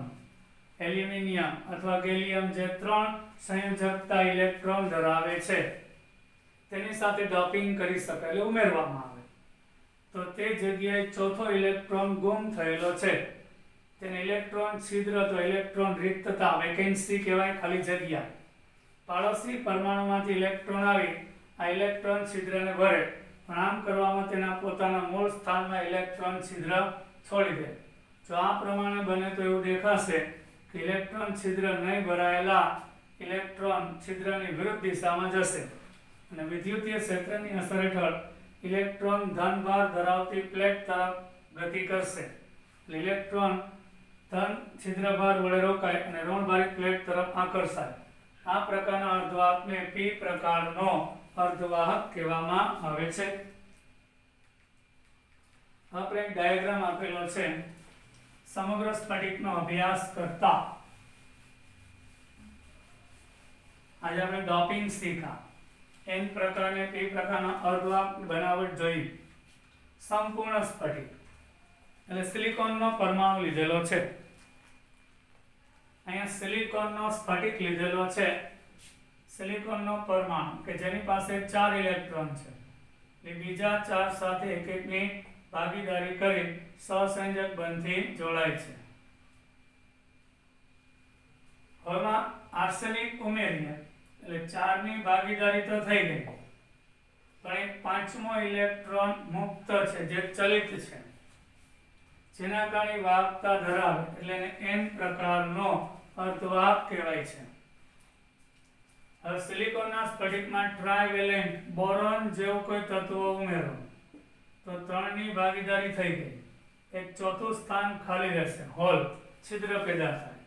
એલ્યુમિનિયમ અથવા ગેલિયમ જે 3 સંયોજકતા ઇલેક્ટ્રોન ધરાવે છે, તેની સાથે ડોપિંગ કરી શકાય એટલે ઉમેરવામાં આવે, તો તે જગ્યાએ ચોથો ઇલેક્ટ્રોન ગુમ થયેલો છે, તેને ઇલેક્ટ્રોન છિદ્ર અથવા ઇલેક્ટ્રોન રિક્તતા વેકેન્સી કહેવાય, ખાલી જગ્યા. પાડોશી પરમાણુમાંથી ઇલેક્ટ્રોન આવી આ ઇલેક્ટ્રોન છિદ્રને ભરે, પણ આમ કરવામાં તેના પોતાના મૂળ સ્થાનમાં ઇલેક્ટ્રોન છિદ્ર છોડી દે. જો આ પ્રમાણે બને તો એવું દેખાશે કે ઇલેક્ટ્રોન છિદ્ર નહીં ભરાયેલા ઇલેક્ટ્રોન છિદ્રની વિરુદ્ધ દિશામાં જશે, અને વિદ્યુતીય ક્ષેત્રની અસર હેઠળ ઇલેક્ટ્રોન ધનભાર ધરાવતી પ્લેટ તરફ ગતિ કરશે. એટલે ઇલેક્ટ્રોન ધન છિદ્રભાર વડે રોકાય અને ઋણભારિત પ્લેટ તરફ આકર્ષાય. આ પ્રકારના અર્ધવાહકને p પ્રકારનો અર્ધવાહક કહેવામાં આવે છે. આપણે એક ડાયાગ્રામ આપેલો છે. સમગ્ર સ્ફટિકનો અભ્યાસ કરતા આજે આપણે ડોપિંગ શીખા. N પ્રકાર અને P પ્રકારના અર્ધવાહક બનાવટ જોઈ. સંપૂર્ણ સ્ફટિક એટલે સિલિકોનનો પરમાણુ લીધેલો છે. અહીંયા સિલિકોનનો સ્ફટિક લીધેલો છે. સિલિકોનનો પરમાણુ કે જેની પાસે 4 ઇલેક્ટ્રોન છે એ બીજા 4 સાથે એક એકની ભાગીદારી કરી સહસંયોજક બંધથી જોડાય છે. હવે આર્સેનિક ઉમેરીએ એટલે 4 ની ભાગીદારી તો થઈ ગઈ, પણ એક 5મો ઇલેક્ટ્રોન મુક્ત છે જે ચલિત છે, જેના કારણે વાહકતા ધરાવે એટલે એને N પ્રકારનો અર્ધવાહક કહેવાય છે. હવે સિલિકોનના સ્ફટિકમાં ટ્રાઇવેલેન્ટ બોરોન જેવું કોઈ તત્વ ઉમેરો તો 3 ની ભાગીદારી થઈ ગઈ, એક ચોથું સ્થાન ખાલી રહેશે, હોલ છિદ્ર પેદા થાય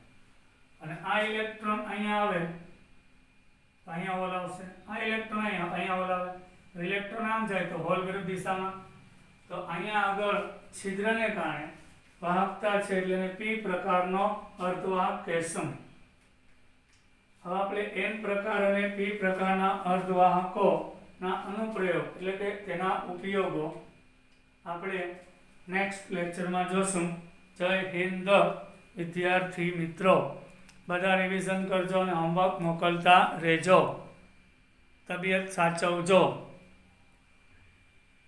અને આ ઇલેક્ટ્રોન અહીંયા આવે તો અહીંયા હોલ આવશે, આ ઇલેક્ટ્રોન અહીંયા હોલ આવે, ઇલેક્ટ્રોન આમ જાય તો હોલ વિરુદ્ધ દિશામાં, તો અહીંયા આગળ છિદ્રને કારણે વાહકતા છે એટલે એને P પ્રકારનો અર્ધવાહક કહેશું. હવે આપણે N પ્રકાર અને P પ્રકારના અર્ધવાહકોના અનુપ્રયોગ એટલે કે તેના ઉપયોગો આપણે નેક્સ્ટ લેક્ચરમાં જોશું. જય હિન્દ વિદ્યાર્થી મિત્રો, બધા રિવિઝન કરજો અને હોમવર્ક મોકલતા રહેજો. તબિયત સાચવજો.